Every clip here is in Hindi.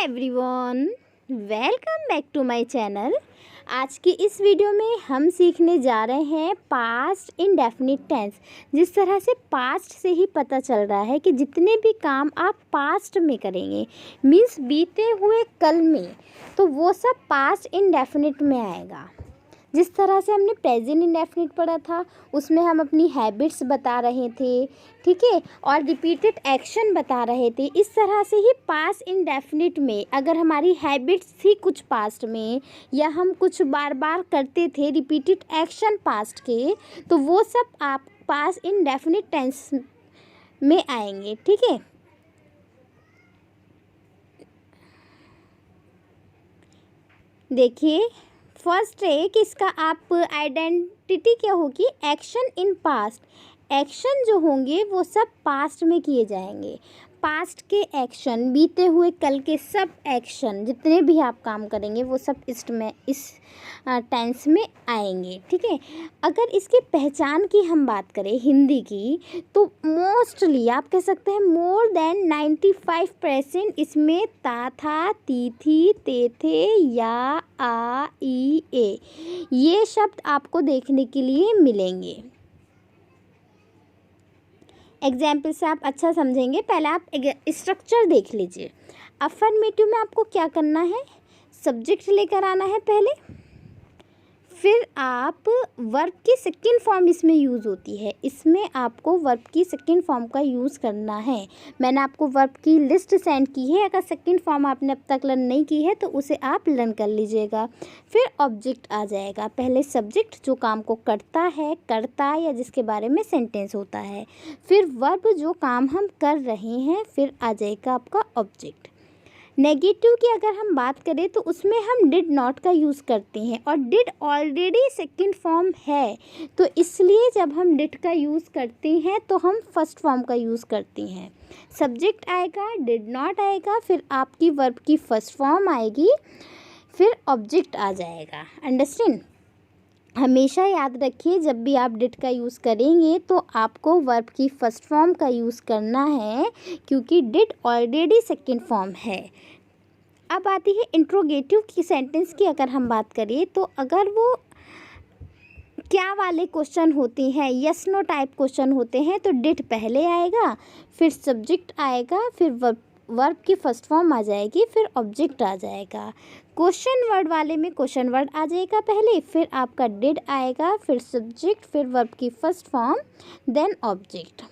Everyone, welcome back to my channel. आज की इस वीडियो में हम सीखने जा रहे हैं पास्ट इंडेफिनिट टेंस। जिस तरह से पास्ट से ही पता चल रहा है कि जितने भी काम आप पास्ट में करेंगे मीन्स बीते हुए कल में, तो वो सब पास्ट इंडेफिनिट में आएगा। जिस तरह से हमने प्रेजेंट इंडेफिनिट पढ़ा था उसमें हम अपनी हैबिट्स बता रहे थे, ठीक है, और रिपीटेड एक्शन बता रहे थे। इस तरह से ही पास्ट इंडेफिनिट में अगर हमारी हैबिट्स थी कुछ पास्ट में या हम कुछ बार बार करते थे रिपीटेड एक्शन पास्ट के, तो वो सब आप पास्ट इंडेफिनिट टेंस में आएंगे, ठीक है। देखिए, फर्स्ट है कि इसका आप आइडेंटिटी क्या होगी, एक्शन इन पास्ट। एक्शन जो होंगे वो सब पास्ट में किए जाएंगे। पास्ट के एक्शन, बीते हुए कल के सब एक्शन, जितने भी आप काम करेंगे वो सब इस टेंस में आएंगे, ठीक है। अगर इसकी पहचान की हम बात करें हिंदी की, तो मोस्टली आप कह सकते हैं मोर देन 95% इसमें ता था, ती थी, ते थे, या, आ, ई, ए ये शब्द आपको देखने के लिए मिलेंगे। एग्जाम्पल से आप अच्छा समझेंगे। पहले आप स्ट्रक्चर देख लीजिए। अफर्मेटिव में आपको क्या करना है, सब्जेक्ट लेकर आना है पहले, फिर आप वर्ब की सेकंड फॉर्म इसमें यूज़ होती है, इसमें आपको वर्ब की सेकंड फॉर्म का यूज़ करना है। मैंने आपको वर्ब की लिस्ट सेंड की है, अगर सेकंड फॉर्म आपने अब तक लर्न नहीं की है तो उसे आप लर्न कर लीजिएगा। फिर ऑब्जेक्ट आ जाएगा, पहले सब्जेक्ट जो काम को करता है, करता या जिसके बारे में सेंटेंस होता है, फिर वर्ब जो काम हम कर रहे हैं, फिर आ जाएगा आपका ऑब्जेक्ट। नेगेटिव की अगर हम बात करें तो उसमें हम डिड नॉट का यूज़ करते हैं, और डिड ऑलरेडी सेकंड फॉर्म है, तो इसलिए जब हम डिड का यूज़ करते हैं तो हम फर्स्ट फॉर्म का यूज़ करते हैं। सब्जेक्ट आएगा, डिड नॉट आएगा, फिर आपकी वर्ब की फर्स्ट फॉर्म आएगी, फिर ऑब्जेक्ट आ जाएगा। अंडरस्टैंड। हमेशा याद रखिए, जब भी आप डिड का यूज़ करेंगे तो आपको वर्ब की फर्स्ट फॉर्म का यूज़ करना है, क्योंकि डिड ऑलरेडी सेकंड फॉर्म है। अब आती है इंट्रोगेटिव की सेंटेंस की अगर हम बात करें, तो अगर वो क्या वाले क्वेश्चन होते हैं, यस नो टाइप क्वेश्चन होते हैं, तो डिड पहले आएगा, फिर सब्जेक्ट आएगा, फिर वर्ब की फर्स्ट फॉर्म आ जाएगी, फिर ऑब्जेक्ट आ जाएगा। क्वेश्चन वर्ड वाले में क्वेश्चन वर्ड आ जाएगा पहले, फिर आपका डिड आएगा, फिर सब्जेक्ट, फिर वर्ब की first form, then object.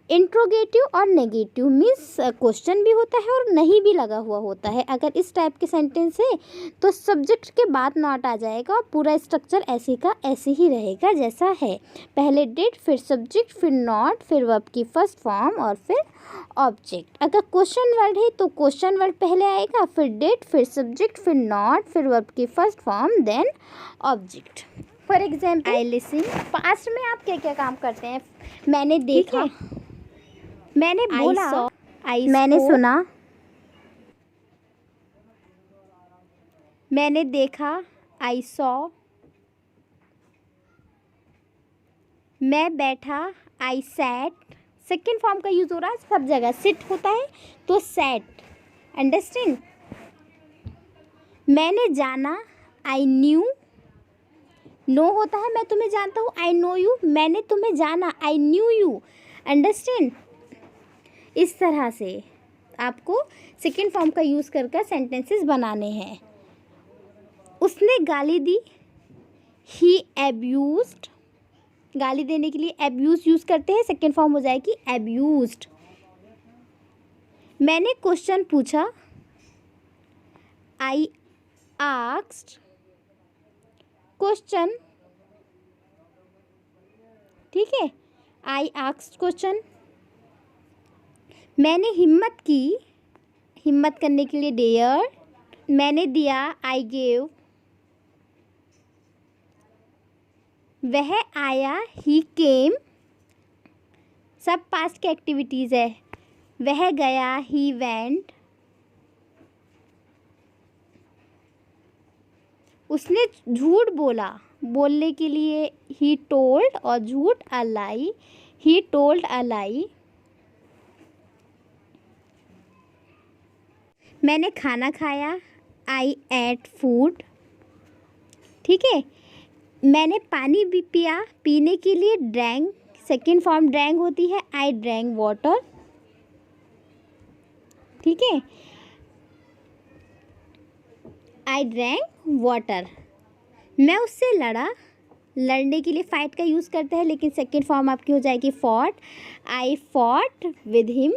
Interrogative और नेगेटिव मीन्स क्वेश्चन भी होता है और नहीं भी लगा हुआ होता है। अगर इस टाइप के सेंटेंस है तो सब्जेक्ट के बाद नॉट आ जाएगा और पूरा स्ट्रक्चर ऐसे का ऐसे ही रहेगा जैसा है। पहले डिड, फिर सब्जेक्ट, फिर नॉट, फिर वर्ब की फर्स्ट फॉर्म और फिर ऑब्जेक्ट। अगर क्वेश्चन वर्ड है तो क्वेश्चन वर्ड पहले आएगा, फिर डिड, फिर सब्जेक्ट, फिर नॉट, फिर वर्ब की first form, then object. For example, I listen. Past में आप क्या क्या काम करते हैं? मैंने देखा, मैंने बोला, मैंने सुना, मैंने देखा, आई सॉ, मैं बैठा, आई सैट। सेकेंड फॉर्म का यूज़ हो रहा है सब जगह, सिट होता है तो सैट। अंडरस्टैंड। मैंने जाना, आई न्यू। नो होता है मैं तुम्हें जानता हूँ, आई नो यू। मैंने तुम्हें जाना, आई न्यू यू। अंडरस्टैंड। इस तरह से आपको सेकेंड फॉर्म का यूज़ करके सेंटेंसेस बनाने हैं। उसने गाली दी, ही एब्यूज्ड। गाली देने के लिए एब्यूज यूज़ करते हैं, सेकेंड फॉर्म हो जाएगी एब्यूज्ड। मैंने क्वेश्चन पूछा, आई आस्क्ड क्वेश्चन, ठीक है, आई आस्क्ड क्वेश्चन। मैंने हिम्मत की, हिम्मत करने के लिए डेयर। मैंने दिया, आई गेव। वह आया, ही केम। सब पास्ट की एक्टिविटीज़ है। वह गया, ही वेंट। उसने झूठ बोला, बोलने के लिए ही टोल्ड, और झूठ अ लाई, ही टोल्ड अ लाई। मैंने खाना खाया, आई एट फूड। ठीक है, मैंने पानी भी पिया, पीने के लिए ड्रैंक, सेकेंड फॉर्म ड्रैंक होती है, आई ड्रैंक वाटर। ठीक है, आई ड्रैंक वाटर। मैं उससे लड़ा, लड़ने के लिए फाइट का यूज़ करते हैं, लेकिन सेकेंड फॉर्म आपकी हो जाएगी fought, I fought with him.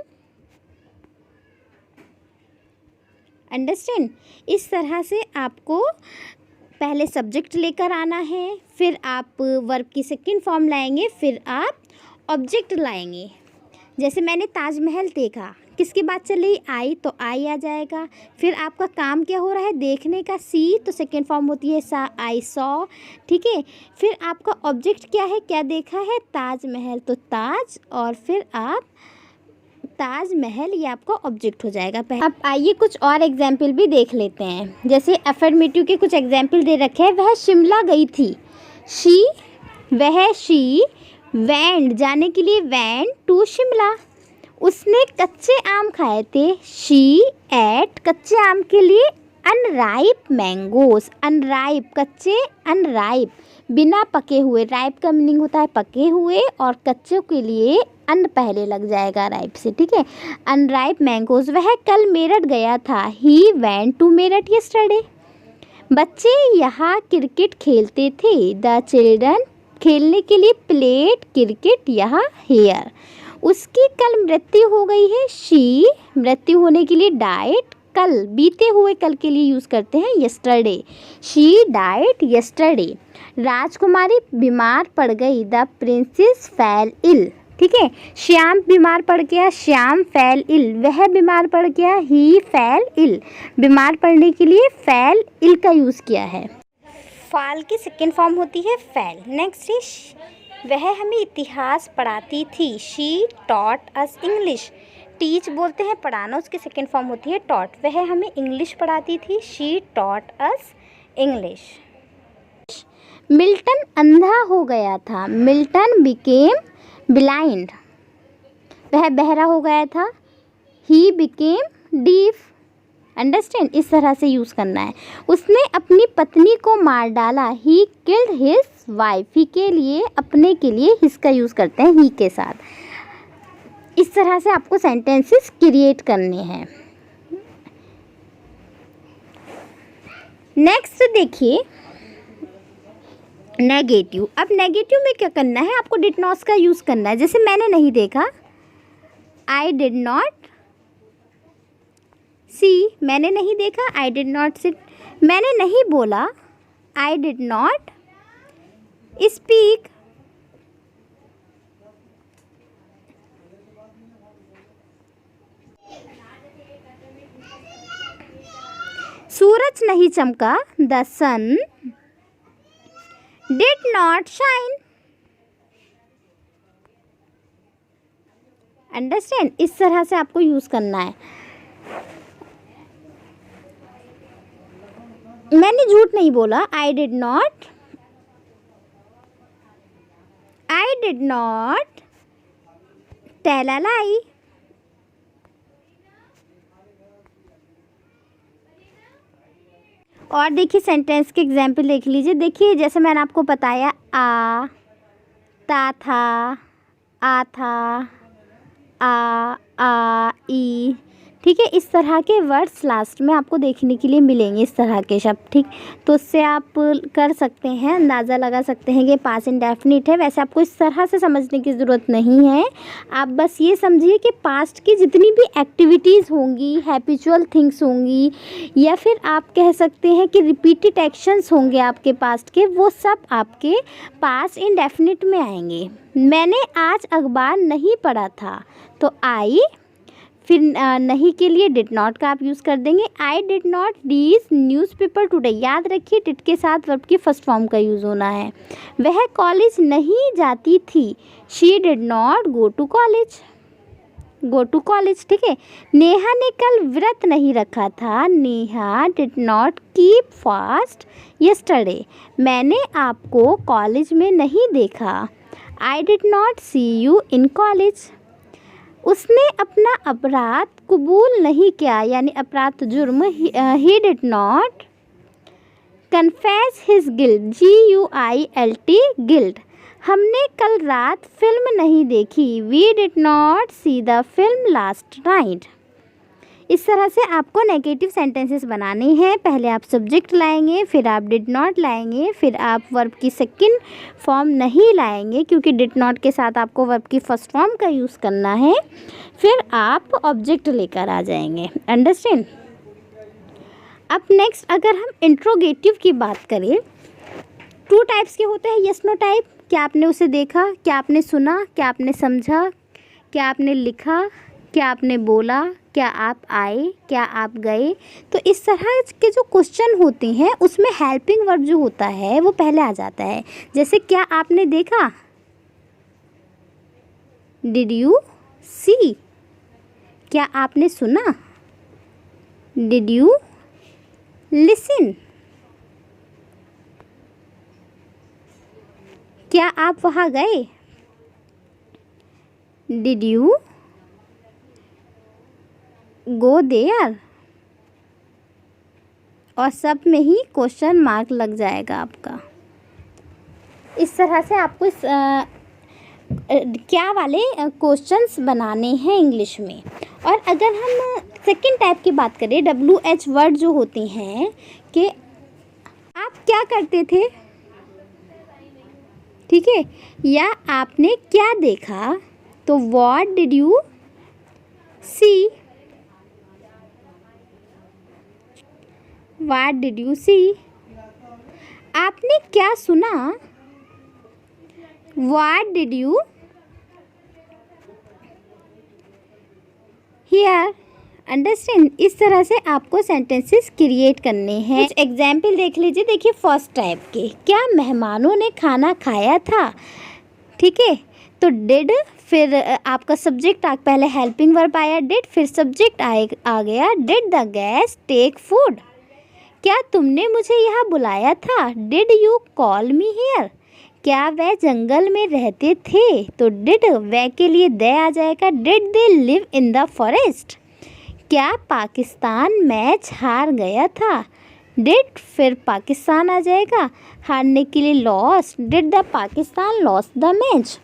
Understand. इस तरह से आपको पहले सब्जेक्ट लेकर आना है, फिर आप वर्ब की सेकेंड फॉर्म लाएंगे, फिर आप ऑब्जेक्ट लाएंगे। जैसे मैंने ताजमहल देखा, किसकी बात चल रही, आई, तो आई आ जाएगा। फिर आपका काम क्या हो रहा है, देखने का, सी, तो सेकेंड फॉर्म होती है सा, आई सॉ। ठीक है, फिर आपका ऑब्जेक्ट क्या है, क्या देखा है, ताजमहल, तो ताज, और फिर आप ताजमहल, ये आपका ऑब्जेक्ट हो जाएगा। अब आइए कुछ और एग्जाम्पल भी देख लेते हैं। जैसे अफर्मेटिव के कुछ एग्जाम्पल दे रखे हैं। वह शिमला गई थी, शी, वह शी वेंट, जाने के लिए वेंट टू शिमला। उसने कच्चे आम खाए थे, शी एट, कच्चे आम के लिए अनराइप मैंगोस, अनराइप कच्चे, अनराइप बिना पके हुए, राइप का मीनिंग होता है पके हुए, और कच्चे के लिए अन पहले लग जाएगा राइप से। ठीक है, अनराइप मैंगोज। वह कल मेरठ गया था, he went to Meerut yesterday. बच्चे यहाँ क्रिकेट खेलते थे, द चिल्ड्रन, खेलने के लिए प्लेड क्रिकेट यहाँ हेयर। उसकी कल मृत्यु हो गई है, शी, मृत्यु होने के लिए डाइट, कल, बीते हुए कल के लिए यूज़ करते हैं यस्टरडे, शी डाइट यस्टरडे। राजकुमारी बीमार पड़ गई, द प्रिंसेस फेल इल। ठीक है, श्याम बीमार पड़ गया, श्याम फेल इल, वह बीमार पड़ गया, ही फेल इल। बीमार पड़ने के लिए फेल इल का यूज़ किया है। फाल की सेकेंड फॉर्म होती है फेल। नेक्स्ट इज, वह हमें इतिहास पढ़ाती थी, she taught us English. Teach बोलते हैं पढ़ाना, उसकी सेकेंड फॉर्म होती है टॉट। वह हमें इंग्लिश पढ़ाती थी, she taught us English. Milton अंधा हो गया था, मिल्टन बिकेम ब्लाइंड। वह बहरा हो गया था, ही बिकेम डीफ। अंडरस्टैंड, इस तरह से यूज़ करना है। उसने अपनी पत्नी को मार डाला, ही किल्ड हिज वाइफ। ही के लिए, अपने के लिए हिज का यूज़ करते हैं ही के साथ। इस तरह से आपको सेंटेंसेस क्रिएट करने हैं। नेक्स्ट देखिए नेगेटिव। अब नेगेटिव में क्या करना है, आपको डिड नॉट का यूज़ करना है। जैसे मैंने नहीं देखा, आई डिड नॉट सी, मैंने नहीं देखा, आई डिड नॉट सिट। मैंने नहीं बोला, आई डिड नॉट स्पीक। सूरज नहीं चमका, the sun did not shine. Understand, इस तरह से आपको यूज़ करना है। मैंने झूठ नहीं बोला, I did not tell a lie. और देखिए सेंटेंस के एग्जाम्पल देख लीजिए। देखिए जैसे मैंने आपको बताया, आ, ता था, आ था, आ ई। ठीक है, इस तरह के वर्ड्स लास्ट में आपको देखने के लिए मिलेंगे, इस तरह के शब्द। ठीक, तो उससे आप कर सकते हैं, अंदाज़ा लगा सकते हैं कि पास्ट इंडेफिनिट है। वैसे आपको इस तरह से समझने की ज़रूरत नहीं है। आप बस ये समझिए कि पास्ट की जितनी भी एक्टिविटीज़ होंगी, हैबिचुअल थिंग्स होंगी, या फिर आप कह सकते हैं कि रिपीटेड एक्शंस होंगे आपके पास्ट के, वो सब आपके पास्ट इंडेफिनिट में आएंगे। मैंने आज अखबार नहीं पढ़ा था, तो आई, फिर नहीं के लिए डिड नॉट का आप यूज़ कर देंगे, आई did not read newspaper today. याद रखिए डिड के साथ वर्ब की फर्स्ट फॉर्म का यूज़ होना है। वह कॉलेज नहीं जाती थी, she did not go to college. ठीक है, नेहा ने कल व्रत नहीं रखा था, Neha did not keep fast yesterday. मैंने आपको कॉलेज में नहीं देखा, I did not see you in college. उसने अपना अपराध कबूल नहीं किया, यानी अपराध जुर्म, he did not confess his guilt, GUILT guilt. हमने कल रात फिल्म नहीं देखी, we did not see the film last night. इस तरह से आपको नेगेटिव सेंटेंसेस बनाने हैं। पहले आप सब्जेक्ट लाएंगे, फिर आप डिड नॉट लाएंगे, फिर आप वर्ब की सेकंड फॉर्म नहीं लाएंगे क्योंकि डिड नॉट के साथ आपको वर्ब की फर्स्ट फॉर्म का यूज़ करना है, फिर आप ऑब्जेक्ट लेकर आ जाएंगे। अंडरस्टैंड। अब नेक्स्ट अगर हम इंट्रोगेटिव की बात करें, 2 टाइप्स के होते हैं, यस नो टाइप। क्या आपने उसे देखा, क्या आपने सुना, क्या आपने समझा, क्या आपने लिखा, क्या आपने बोला, क्या आप आए, क्या आप गए। तो इस तरह के जो क्वेश्चन होते हैं उसमें हेल्पिंग वर्ब जो होता है वो पहले आ जाता है। जैसे क्या आपने देखा, डिड यू सी। क्या आपने सुना, डिड यू लिसन। क्या आप वहाँ गए, डिड यू गो देयर। और सब में ही क्वेश्चन मार्क लग जाएगा आपका। इस तरह से आपको क्या वाले क्वेश्चंस बनाने हैं इंग्लिश में। और अगर हम सेकंड टाइप की बात करें, WH वर्ड जो होते हैं कि आप क्या करते थे, ठीक है, या आपने क्या देखा, तो what did you see, what did you see. आपने क्या सुना, what did you hear. Understand. इस तरह से आपको सेंटेंसेस क्रिएट करने हैं। कुछ एग्जाम्पल देख लीजिए। देखिए फर्स्ट टाइप के, क्या मेहमानों ने खाना खाया था, ठीक है, तो डिड, फिर आपका सब्जेक्ट पहले हेल्पिंग वर्ब आया डिड, फिर सब्जेक्ट आ गया did the guest take food. क्या तुमने मुझे यहाँ बुलाया था, did you call me here. क्या वह जंगल में रहते थे, तो डिड, वह के लिए दे आ जाएगा, did they live in the forest. क्या पाकिस्तान मैच हार गया था, डिड, फिर पाकिस्तान आ जाएगा, हारने के लिए loss, did the Pakistan loss the match.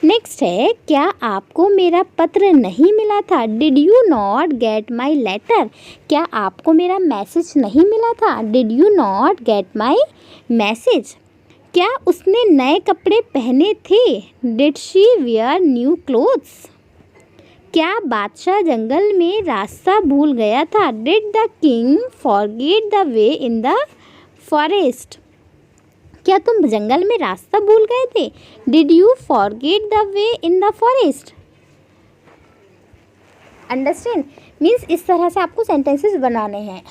Next है, क्या आपको मेरा पत्र नहीं मिला था, did you not get my letter. क्या आपको मेरा मैसेज नहीं मिला था, did you not get my message. क्या उसने नए कपड़े पहने थे, did she wear new clothes. क्या बादशाह जंगल में रास्ता भूल गया था, did the king forget the way in the forest. क्या तुम जंगल में रास्ता भूल गए थे, did you forget the way in the forest. Understand. Means इस तरह से आपको सेंटेंसेस बनाने हैं।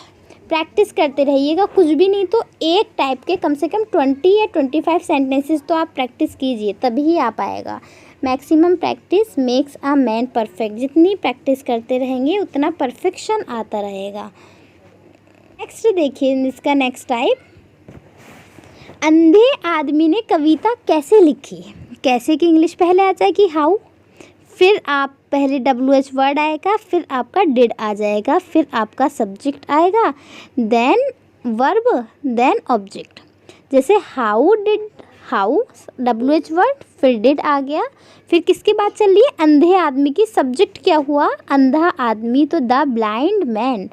प्रैक्टिस करते रहिएगा, कुछ भी नहीं तो एक टाइप के कम से कम 20 या 25 सेंटेंसेस तो आप प्रैक्टिस कीजिए, तभी आ पाएगा। Maximum practice makes a man perfect. जितनी प्रैक्टिस करते रहेंगे उतना परफेक्शन आता रहेगा। नेक्स्ट देखिए इसका नेक्स्ट टाइप, अंधे आदमी ने कविता कैसे लिखी। कैसे की इंग्लिश पहले आ जाएगी हाउ, फिर आप पहले WH वर्ड आएगा, फिर आपका डिड आ जाएगा, फिर आपका सब्जेक्ट आएगा, देन वर्ब, देन ऑब्जेक्ट। जैसे how did, how WH word, फिर डिड आ गया, फिर किसकी बात चल रही है, अंधे आदमी की। सब्जेक्ट क्या हुआ, अंधा आदमी, तो द ब्लाइंड मैन।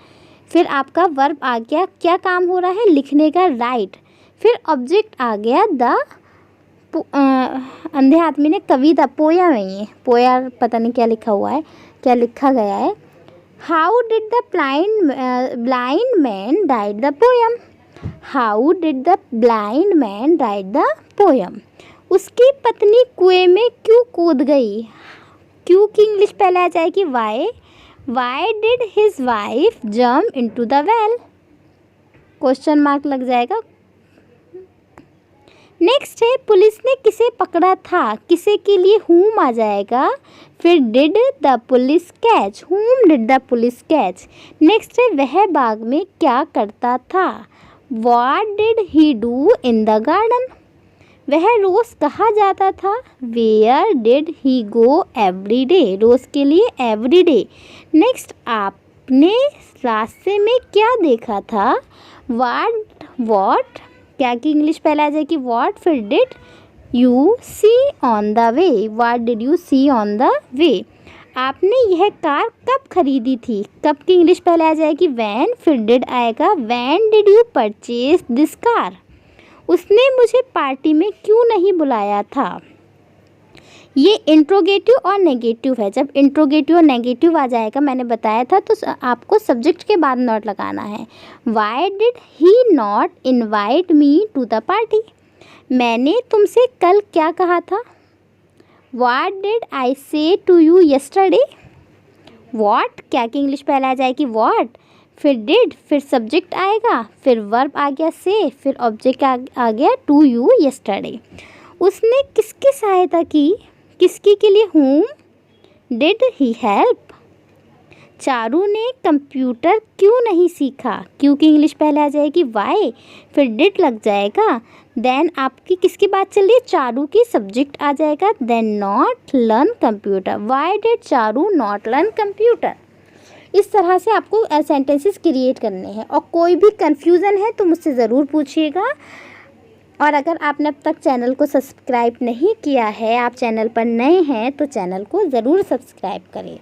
फिर आपका वर्ब आ गया, क्या काम हो रहा है, लिखने का, राइट। फिर ऑब्जेक्ट आ गया द, अंधे आदमी ने कविता, पोया नहीं है, पोया पता नहीं क्या लिखा हुआ है, क्या लिखा गया है। How did the blind man right the poem. How did the blind man right the poem. उसकी पत्नी कुएं में क्यों कूद गई। क्यों की इंग्लिश पहले आ जाएगी why. Why did his wife jump into the well. Question mark लग जाएगा। नेक्स्ट है, पुलिस ने किसे पकड़ा था। किसे के लिए हुम आ जाएगा, फिर did the police catch. Whom did the police catch. Next है, वह बाग में क्या करता था। What did he do in the garden. वह रोज़ कहाँ जाता था? Where did he go every day? रोज़ के लिए एवरी डे। नेक्स्ट, आपने रास्ते में क्या देखा था? वॉट क्या की इंग्लिश पहले आ जाएगी वॉट, फिर did you see on the way? What did you see on the way? आपने यह कार कब खरीदी थी? कब की इंग्लिश पहले आ जाएगी वैन, फिर डिड आएगा when did you purchase this car? उसने मुझे पार्टी में क्यों नहीं बुलाया था? ये इंट्रोगेटिव और नेगेटिव है। जब इंट्रोगेटिव और नेगेटिव आ जाएगा, मैंने बताया था, तो आपको सब्जेक्ट के बाद नॉट लगाना है। Why did he not invite me to the party? मैंने तुमसे कल क्या कहा था? What did I say to you yesterday? What क्या की इंग्लिश पहले आ जाएगी what, फिर did, फिर सब्जेक्ट आएगा, फिर वर्ब आ गया say, फिर ऑब्जेक्ट आ गया to you yesterday। उसने किसकी सहायता की? किसकी के लिए? whom did he help? Charu ने कंप्यूटर क्यों नहीं सीखा? क्यों की इंग्लिश पहले आ जाएगी वाई, फिर डिड लग जाएगा, देन आपकी किसकी बात चल रही है? चारू की, सब्जेक्ट आ जाएगा, then not learn computer. Why did Charu not learn computer? इस तरह से आपको सेंटेंसेस क्रिएट करने हैं। और कोई भी कन्फ्यूज़न है तो मुझसे ज़रूर पूछिएगा। और अगर आपने अब तक चैनल को सब्सक्राइब नहीं किया है, आप चैनल पर नए हैं, तो चैनल को ज़रूर सब्सक्राइब करें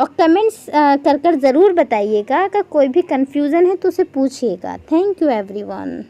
और कमेंट्स कर ज़रूर बताइएगा। अगर कोई भी कन्फ्यूज़न है तो उसे पूछिएगा। Thank you everyone.